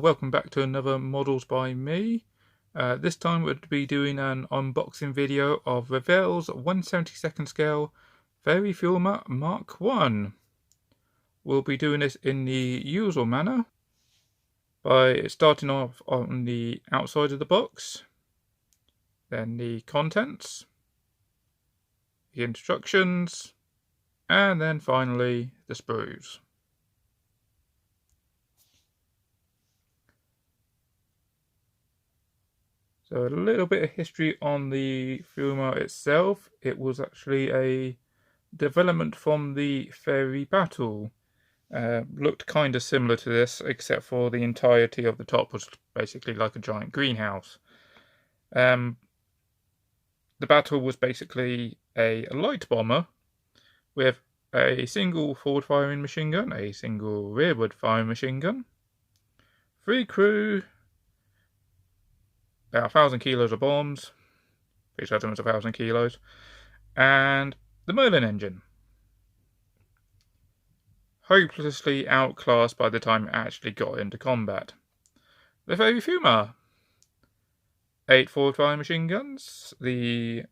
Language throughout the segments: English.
welcome back to another Models by me. This time we'll be doing an unboxing video of Revell's 1/72 scale Fairey Fulmar Mark 1. We'll be doing this in the usual manner by starting off on the outside of the box, then the contents, the instructions, and then finally the sprues. So a little bit of history on the Fulmar itself. It was actually a development from the Fairey battle. Looked kind of similar to this, except for the entirety of the top was basically like a giant greenhouse. The battle was basically a light bomber with a single forward firing machine gun, a single rearward firing machine gun, 3 crew, about 1,000 kilos of bombs, pretty certain it was 1,000 kilos, and the Merlin engine. Hopelessly outclassed by the time it actually got into combat. The Fairey Fulmar, 8 forward firing machine guns, the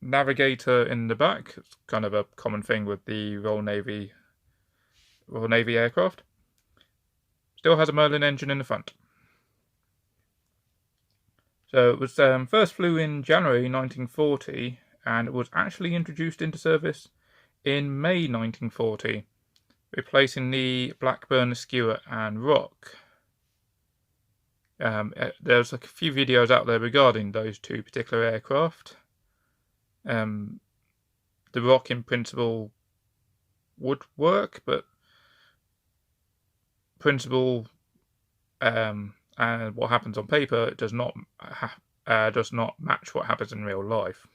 navigator in the back, it's kind of a common thing with the Royal Navy aircraft, still has a Merlin engine in the front. So it was first flew in January 1940, and it was actually introduced into service in May 1940, replacing the Blackburn Skua and Rock. There's like a few videos out there regarding those two particular aircraft. The Rock in principle would work, but principle and what happens on paper does not match what happens in real life.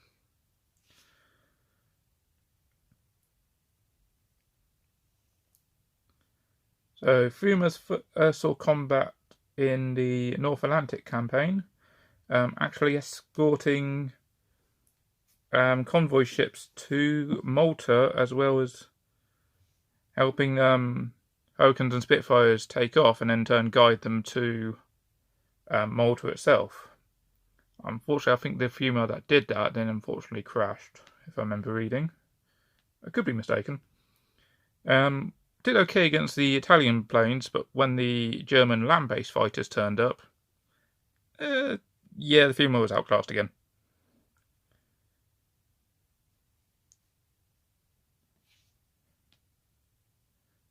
So Fulmar's saw combat in the North Atlantic campaign, actually escorting convoy ships to Malta, as well as helping Hurricanes and Spitfires take off and in turn guide them to Malta itself. Unfortunately, I think the Fulmar that did that then unfortunately crashed, if I remember reading. I could be mistaken. Did okay against the Italian planes, but when the German land-based fighters turned up, yeah, the Fulmar was outclassed again.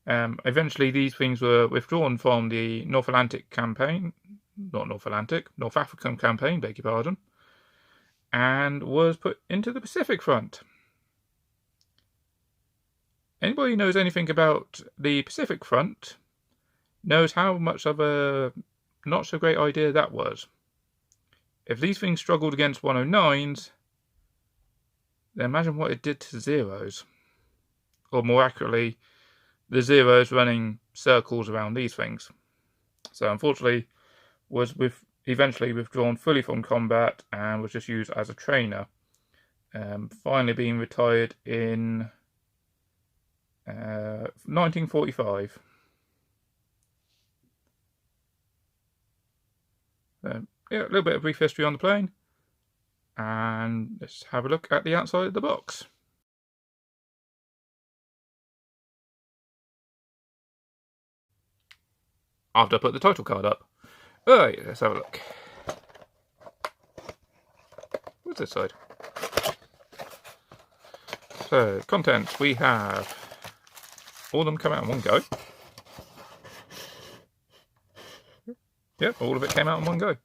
Eventually, these things were withdrawn from the North Atlantic campaign, North African campaign, beg your pardon, and was put into the Pacific Front. Anybody who knows anything about the Pacific Front knows how much of a not so great idea that was. If these things struggled against 109s, then imagine what it did to Zeros. Or more accurately, the Zeros running circles around these things. So unfortunately, was eventually withdrawn fully from combat and was just used as a trainer. Finally being retired in 1945. Yeah, a little bit of brief history on the plane, and let's have a look at the outside of the box. After I put the title card up. Alright, let's have a look. What's this side? So, contents, we have all of them come out in one go. Yep, all of it came out in one go.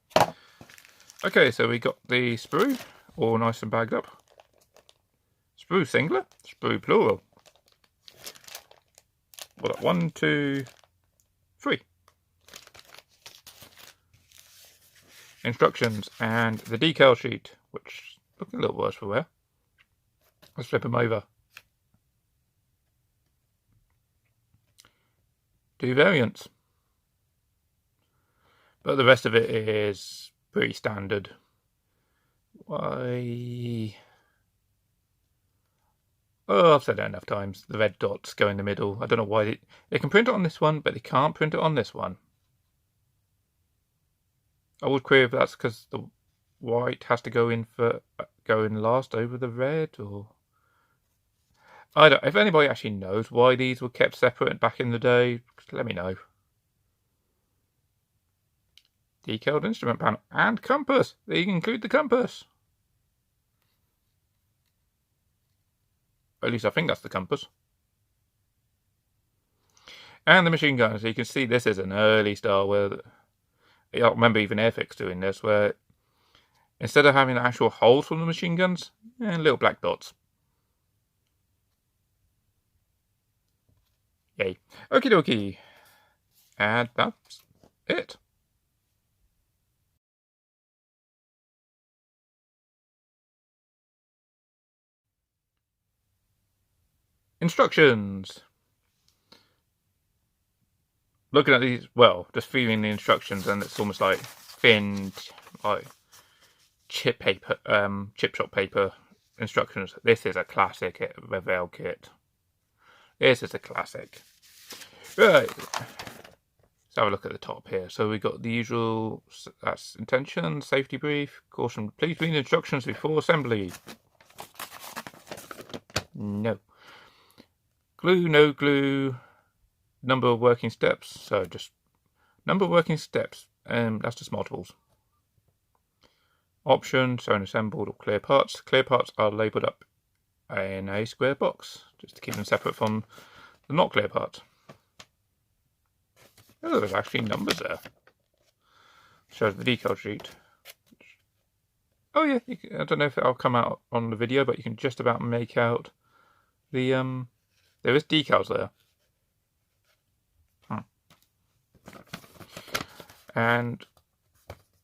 Okay, so we got the sprue, all nice and bagged up. Sprue singular, sprue plural. Well, 1, 2, 3. Instructions and the decal sheet, which look a little worse for wear. Let's flip them over. 2 variants, but the rest of it is pretty standard. Why? Oh, I've said that enough times. The red dots go in the middle. I don't know why they can print it on this one, but they can't print it on this one. I would query if that's because the white has to go in last over the red, or I don't. If anybody actually knows why these were kept separate back in the day, let me know. Decaled instrument panel and compass. They include the compass. At least I think that's the compass. And the machine gun. So you can see this is an early style where I remember even Airfix doing this, where instead of having actual holes from the machine guns, little black dots. Yay. Okie dokie. And that's it. Instructions. Looking at these, well, just reading the instructions, and it's almost like thin, like chip paper, chip shop paper instructions. This is a classic Revell kit. This is a classic. Right. Let's have a look at the top here. So we got the usual, that's intention, safety brief, caution, please read the instructions before assembly. No. Glue, no glue, number of working steps. So just number of working steps, that's just multiples. Option, sewn assembled or clear parts. Clear parts are labelled up in a square box, just to keep them separate from the not clear parts. Oh, there's actually numbers there. Shows the decal sheet. Oh yeah, I don't know if it'll come out on the video, but you can just about make out the there is decals there. And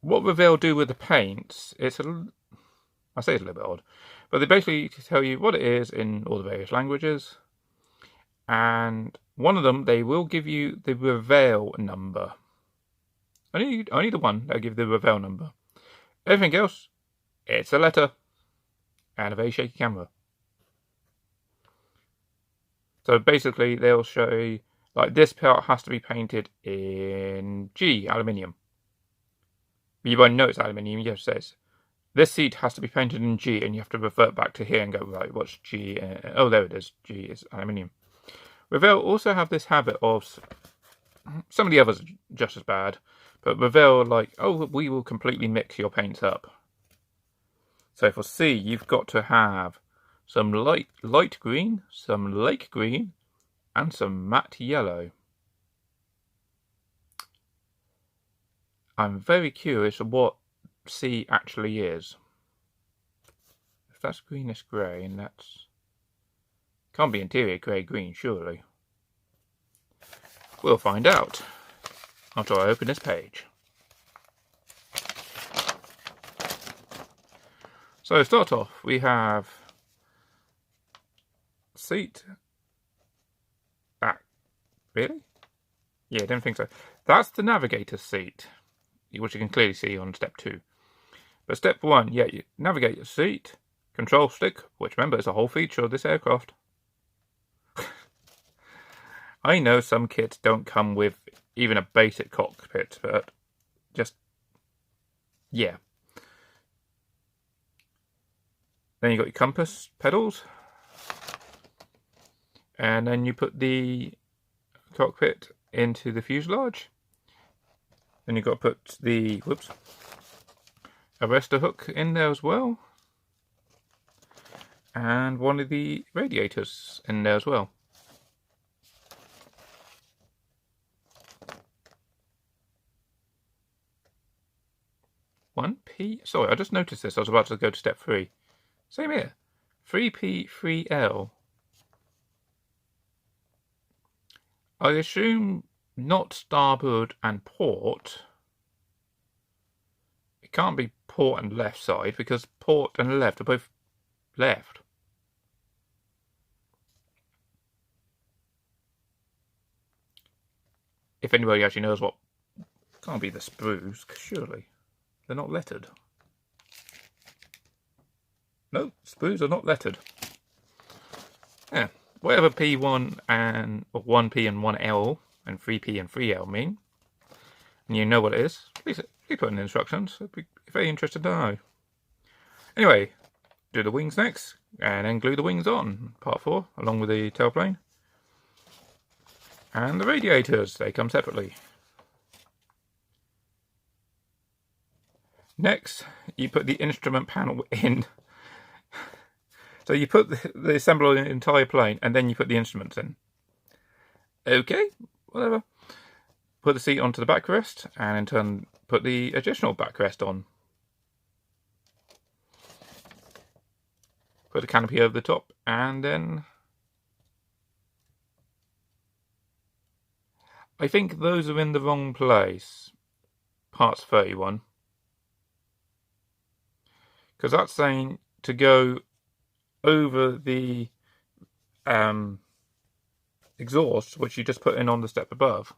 what Revell do with the paints, I say it's a little bit odd, but they basically tell you what it is in all the various languages, and one of them, they will give you the Revell number. Only the one they'll give the Revell number. Everything else, it's a letter and a very shaky camera. So basically, they'll show you, like, this part has to be painted in G, aluminium. You won't know it's aluminium, it says this seat has to be painted in G, and you have to revert back to here and go, right, what's G? Oh, there it is, G is aluminium. Revell also have this habit of, some of the others are just as bad, but Revell like, oh, we will completely mix your paints up. So for C, you've got to have some light green, some lake green, and some matte yellow. I'm very curious of what C actually is. If that's greenish grey, and that's... can't be interior grey-green, surely. We'll find out after I open this page. So to start off, we have seat. Really? Yeah, I don't think so. That's the navigator's seat, which you can clearly see on step 2. But step 1, yeah, you navigate your seat, control stick, which remember is a whole feature of this aircraft. I know some kits don't come with even a basic cockpit, but just, yeah. Then you got your compass pedals, and then you put the cockpit into the fuselage. Then you've got to put the arrestor hook in there as well, and one of the radiators in there as well. Sorry, I just noticed this. I was about to go to step 3. Same here. 3P, 3L. I assume not starboard and port. It can't be port and left side, because port and left are both left. If anybody actually knows what... can't be the sprues, surely. They're not lettered. No, sprues are not lettered. Yeah, whatever P1 and 1P and 1L and 3P and 3L mean, and you know what it is, please Please put in the instructions. I'd be very interested to know. Anyway, do the wings next, and then glue the wings on, part 4, along with the tailplane. And the radiators, they come separately. Next, you put the instrument panel in. So you put the assemble the entire plane, and then you put the instruments in. Okay, whatever. Put the seat onto the backrest, and in turn put the additional backrest on. Put the canopy over the top, and then I think those are in the wrong place. Parts 31. Because that's saying to go over the exhaust, which you just put in on the step above.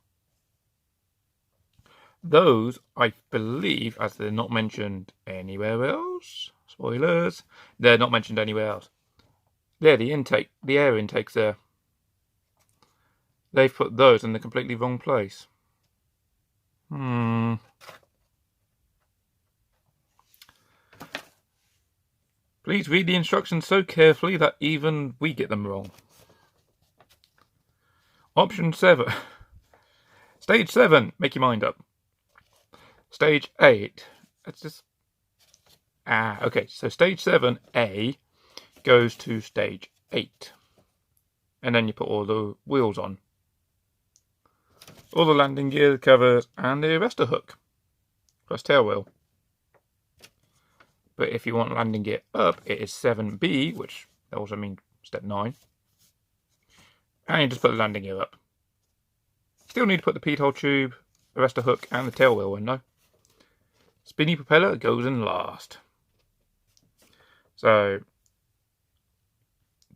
Those, I believe, as they're not mentioned anywhere else, spoilers, they're not mentioned anywhere else. There, the air intakes there. They've put those in the completely wrong place. Please read the instructions so carefully that even we get them wrong. Option 7. Stage 7, make your mind up. Stage 8, that's just... okay, so stage 7A goes to stage 8. And then you put all the wheels on. All the landing gear, the covers, and the arrestor hook. Plus tail wheel. But if you want landing gear up, it is 7B, which also means step 9. And you just put the landing gear up. Still need to put the pitot tube, arrestor hook, and the tail wheel in though. Spinny propeller goes in last. So,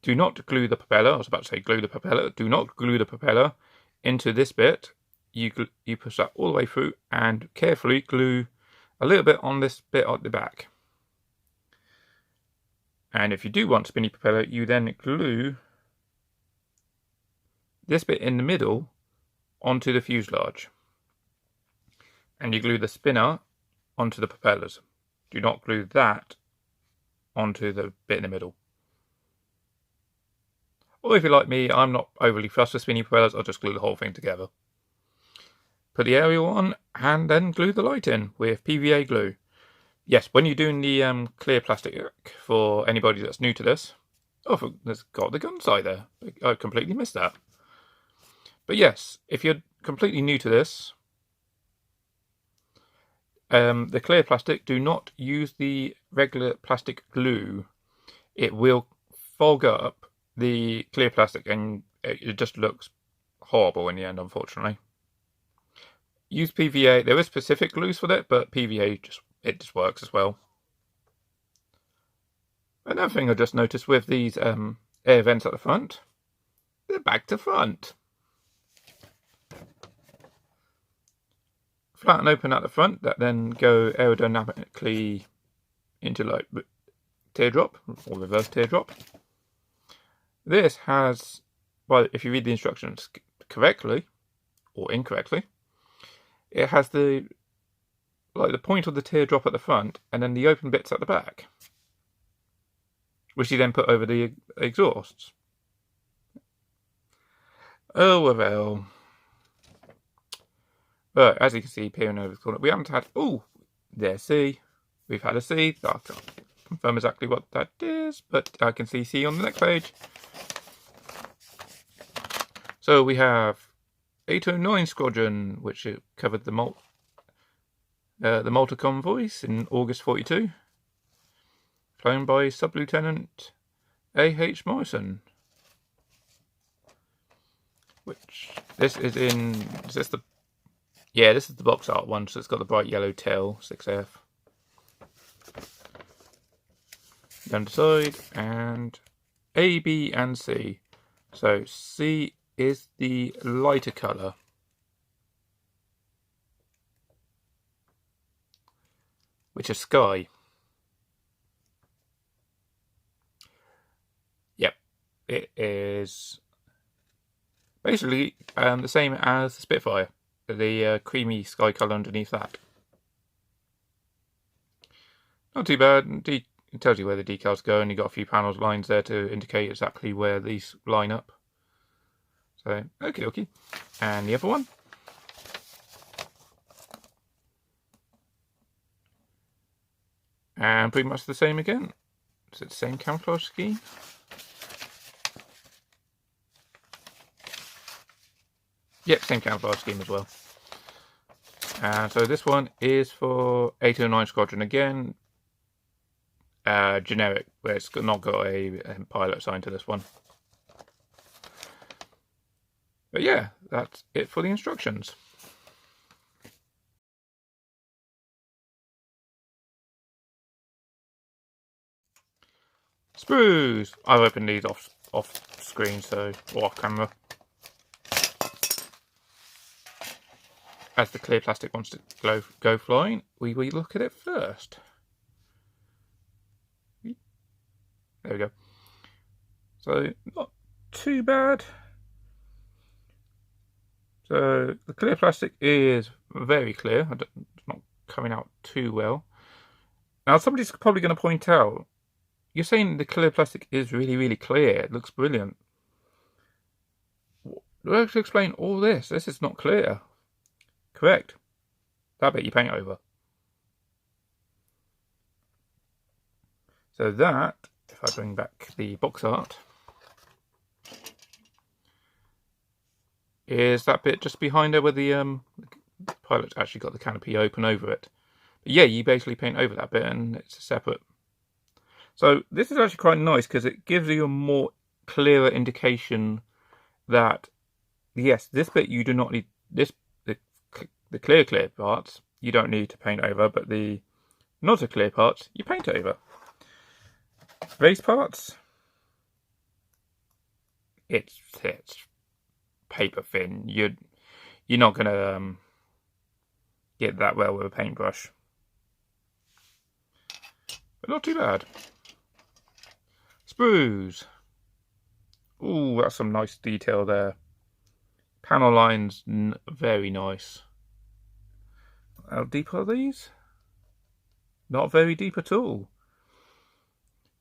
do not glue the propeller. I was about to say glue the propeller. Do not glue the propeller into this bit. You push that all the way through and carefully glue a little bit on this bit at the back. And if you do want spinny propeller, you then glue this bit in the middle onto the fuselage. And you glue the spinner onto the propellers. Do not glue that onto the bit in the middle. Or if you're like me, I'm not overly fussed with spinny propellers, I'll just glue the whole thing together. Put the aerial on and then glue the light in with PVA glue. Yes, when you're doing the clear plastic for anybody that's new to this. Oh, there's got the gun sight there. I completely missed that. But yes, if you're completely new to this, the clear plastic, do not use the regular plastic glue. It will fog up the clear plastic and it just looks horrible in the end, unfortunately. Use PVA. There is specific glues for that, but PVA just works as well. Another thing I just noticed with these air vents at the front, they're back to front. Flat and open at the front, that then go aerodynamically into like teardrop or reverse teardrop. This has, well, if you read the instructions correctly or incorrectly, it has the point of the teardrop at the front and then the open bits at the back, which you then put over the exhausts. Oh, Revell. But as you can see, peering over the corner, we haven't had... Oh, there's C. We've had a C. I can't confirm exactly what that is, but I can see C on the next page. So we have 809 Squadron, which covered the Malta convoys in August 42, flown by Sub-Lieutenant A.H. Morrison. Which this is in... Is this the... Yeah, this is the box art one, so it's got the bright yellow tail, 6F. Down the side, and A, B, and C. So C is the lighter colour. Which is sky. Yep, it is basically the same as the Spitfire. The creamy sky colour underneath that. Not too bad. It tells you where the decals go, and you've got a few panels lines there to indicate exactly where these line up. So, okie dokie. And the other one. And pretty much the same again. Is it the same camouflage scheme? Yep, same camouflage scheme as well. And so this one is for 809 Squadron again. Generic, where it's not got a pilot assigned to this one. But yeah, that's it for the instructions. Sprues! I've opened these off screen, so, or off camera. As the clear plastic wants to go flying, we look at it first. There we go. So, not too bad. So, the clear plastic is very clear. It's not coming out too well. Now, somebody's probably going to point out, you're saying the clear plastic is really, really clear. It looks brilliant. Let's explain all this. This is not clear. Correct. That bit you paint over. So that, if I bring back the box art, is that bit just behind there where the pilot's actually got the canopy open over it. But yeah, you basically paint over that bit and it's a separate. So this is actually quite nice because it gives you a more clearer indication that, yes, this bit you do not need, the clear parts you don't need to paint over, but the not so clear parts you paint over. Base parts, it's paper thin. You're not gonna get that well with a paintbrush, but not too bad. Sprues. Ooh, that's some nice detail there. Panel lines, very nice. How deep are these? Not very deep at all.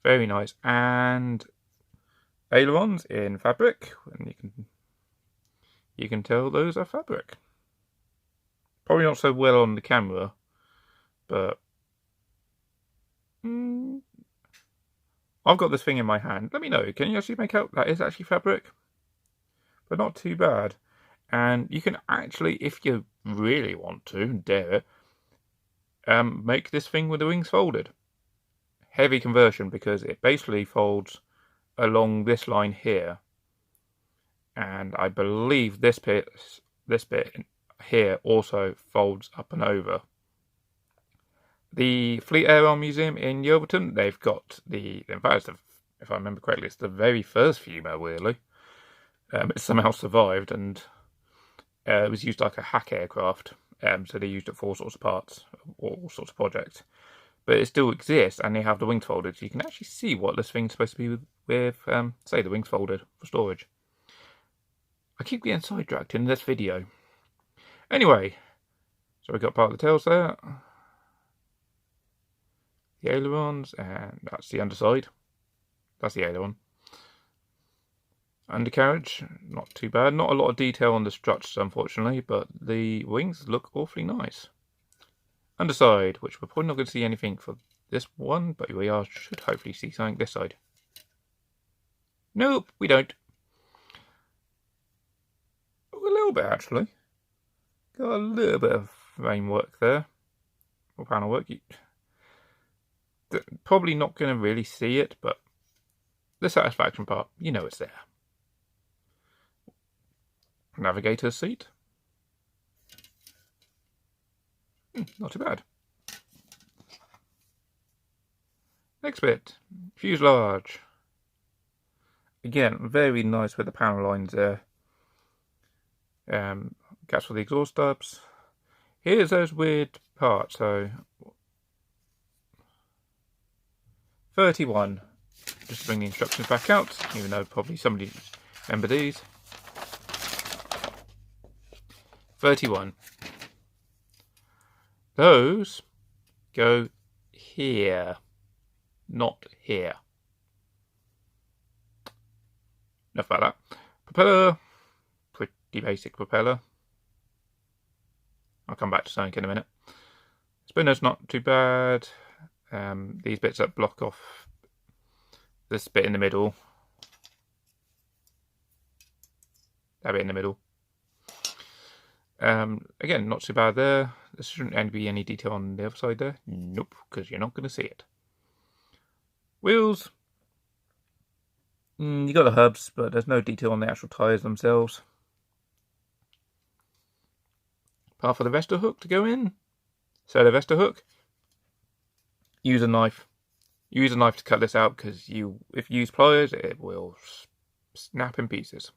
Very nice. And ailerons in fabric, and you can tell those are fabric. Probably not so well on the camera, but I've got this thing in my hand. Let me know. Can you actually make out that is actually fabric? But not too bad. And you can actually, if you really want to, dare it, make this thing with the wings folded. Heavy conversion, because it basically folds along this line here. And I believe this bit here also folds up and over. The Fleet Air Arm Museum in Yeovilton, they've got in fact, if I remember correctly, it's the very first Fulmar, really. It somehow survived, and it was used like a hack aircraft, so they used it for all sorts of parts, all sorts of projects. But it still exists, and they have the wings folded, so you can actually see what this thing's supposed to be with say, the wings folded for storage. I keep getting sidetracked in this video. Anyway, so we've got part of the tails there, the ailerons, and that's the underside. That's the aileron. Undercarriage, not too bad. Not a lot of detail on the struts, unfortunately, but the wings look awfully nice. Underside, which we're probably not going to see anything for this one, but we should hopefully see something this side. Nope, we don't. A little bit, actually. Got a little bit of framework there, or panel work. Probably not going to really see it, but the satisfaction part, you know it's there. Navigator's seat. Not too bad. Next bit, fuselage. Again, very nice with the panel lines there. Gaps for the exhaust stubs. Here's those weird parts. So 31. Just to bring the instructions back out, even though probably somebody remember these. 31. Those go here, not here. Enough about that. Propeller, pretty basic propeller. I'll come back to something in a minute. Spinner's not too bad. These bits that block off this bit in the middle. That bit in the middle. Again, not too bad there. There shouldn't be any detail on the other side there. Nope, because you're not going to see it. Wheels. You got the hubs, but there's no detail on the actual tyres themselves. Part for the Vesta hook to go in. So the Vesta hook. Use a knife. Use a knife to cut this out, because if you use pliers, it will snap in pieces.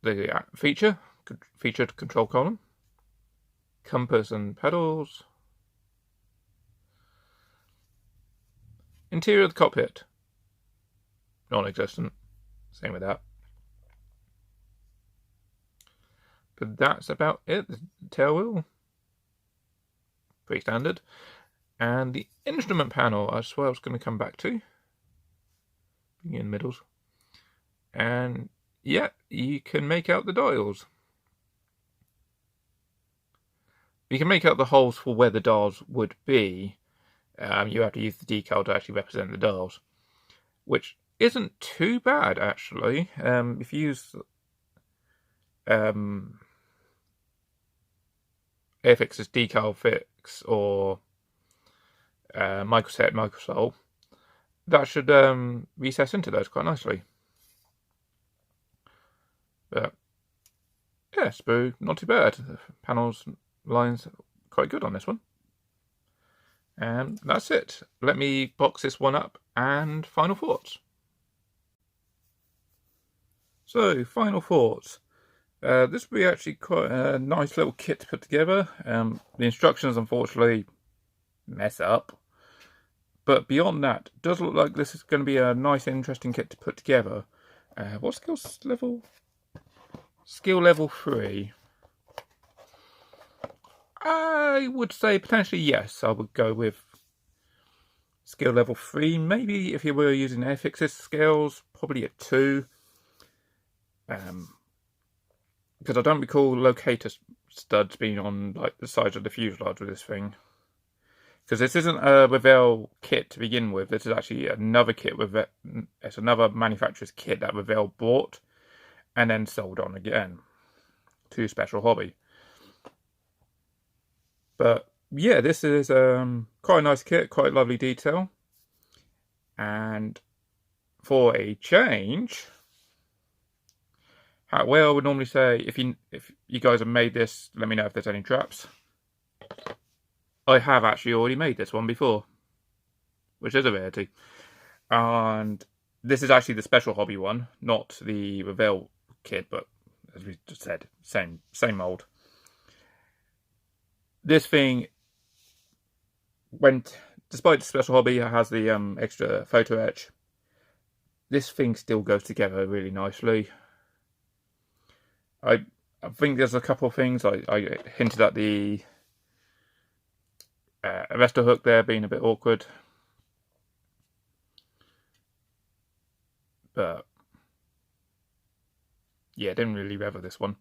The featured control column, compass and pedals, interior of the cockpit, non-existent, same with that. But that's about it. The tail wheel, pretty standard, and the instrument panel, I swear I was going to come back to, being in middles, and yeah, you can make out the dials. You can make out the holes for where the dials would be. You have to use the decal to actually represent the dials, which isn't too bad actually. If you use Airfix's Decal Fix or Microset Microsol, that should recess into those quite nicely. But yeah, sprue, not too bad. The panels, lines, quite good on this one. And that's it. Let me box this one up and final thoughts. So, final thoughts. This will be actually quite a nice little kit to put together. The instructions, unfortunately, mess up. But beyond that, it does look like this is going to be a nice, interesting kit to put together. What skills level? Skill level 3. I would say potentially yes. I would go with skill level 3. Maybe if you were using Airfix's scales, probably a 2. Because I don't recall locator studs being on like the sides of the fuselage with this thing. Because this isn't a Revell kit to begin with. This is actually another kit. It's another manufacturer's kit that Revell bought and then sold on again to Special Hobby. But yeah, this is quite a nice kit, quite lovely detail. And for a change, well, I would normally say if you guys have made this, let me know if there's any traps. I have actually already made this one before, which is a rarity. And this is actually the Special Hobby one, not the Revell kit, but as we just said, same mold. This thing despite the Special Hobby has the extra photo etch, this thing still goes together really nicely. I think there's a couple of things. I hinted at the arrestor hook there being a bit awkward. But yeah, didn't really revel this one.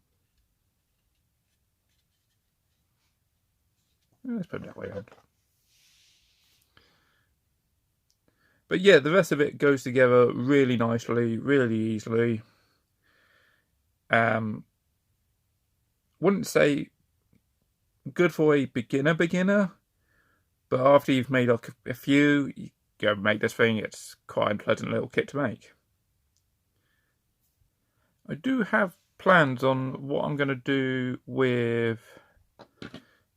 Let's put it that way on. But yeah, the rest of it goes together really nicely, really easily. Wouldn't say good for a beginner, but after you've made like a few, you go make this thing. It's quite a pleasant little kit to make. I do have plans on what I'm going to do with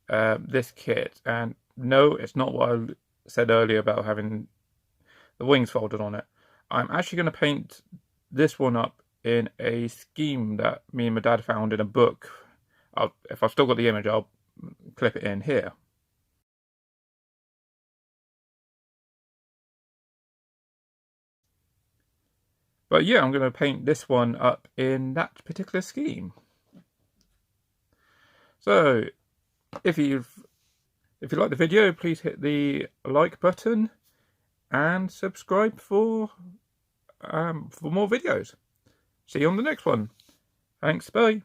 this kit, and no, it's not what I said earlier about having the wings folded on it. I'm actually going to paint this one up in a scheme that me and my dad found in a book. If I've still got the image, I'll clip it in here. But yeah, I'm going to paint this one up in that particular scheme. So, if you've If you like the video, please hit the like button and subscribe for more videos. See you on the next one. Thanks, bye.